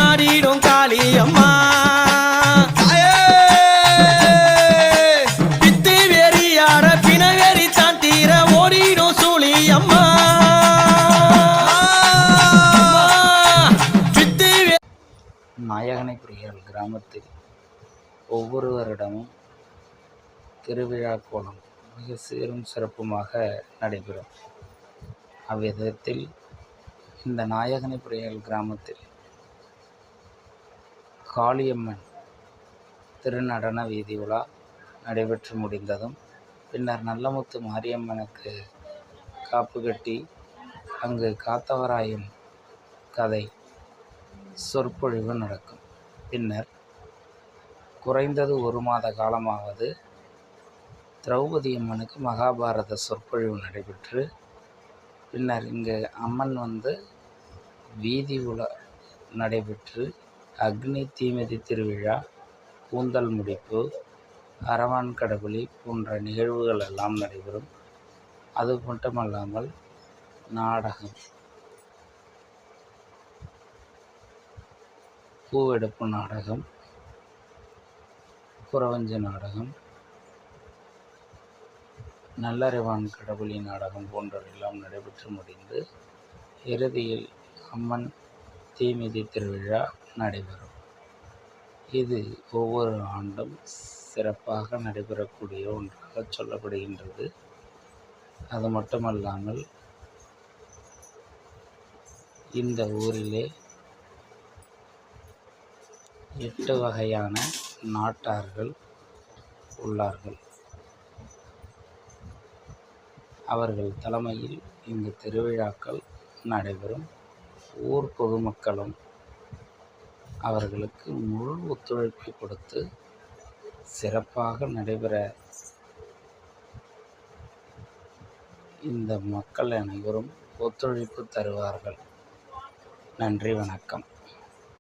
ஆடிடும் காளியம்மா பித்து வெறியாட பிணவெறி சாந்தீர ஓடிடும் சூழியம்மா நாயகனைக்குறியால் கிராமத்தில் ஒவ்வொரு வருடமும் திருவிழா கோலம் மிக சீரும் சிறப்புமாக நடைபெறும். அவ்விதத்தில் இந்த நாயகனைக்குறியால் கிராமத்தில் காளியம்மன் திருநடன வீதி உலா நடைபெற்று முடிந்ததும் பின்னர் நல்லமுத்து மாரியம்மனுக்கு காப்பு கட்டி அங்கு காத்தவராயன் கதை சொற்பொழிவு நடக்கும். பின்னர் குறைந்தது 1 மாத காலமாவது திரௌபதி அம்மனுக்கு மகாபாரத சொற்பொழிவு நடைபெற்று பின்னர் இங்கு அம்மன் வீதி உலா நடைபெற்று அக்னி தீமிதி திருவிழா, கூந்தல் முடிப்பு, அரவான் கடவுளி போன்ற நிகழ்வுகள் எல்லாம் நடைபெறும். அது மட்டுமல்லாமல் நாடகம், பூவெடுப்பு நாடகம், குறவஞ்சி நாடகம், நல்லறிவான் கடவுளி நாடகம் போன்றவையெல்லாம் நடைபெற்று முடிந்து இறுதியில் அம்மன் தீமிதி திருவிழா நடைபெறும். இது ஒவ்வொரு ஆண்டும் சிறப்பாக நடைபெறக்கூடிய ஒன்றாக சொல்லப்படுகின்றது. அது மட்டுமல்லாமல் இந்த ஊரிலே 8 வகையான நாட்டார்கள் உள்ளார்கள். அவர்கள் தலைமையில் இங்கு திருவிழாக்கள் நடைபெறும். ஊர் பொதுமக்களும் அவர்களுக்கு முழு ஒத்துழைப்பு கொடுத்து சிறப்பாக நடைபெற இந்த மக்கள் அனைவரும் ஒத்துழைப்பு தருவார்கள். நன்றி, வணக்கம்.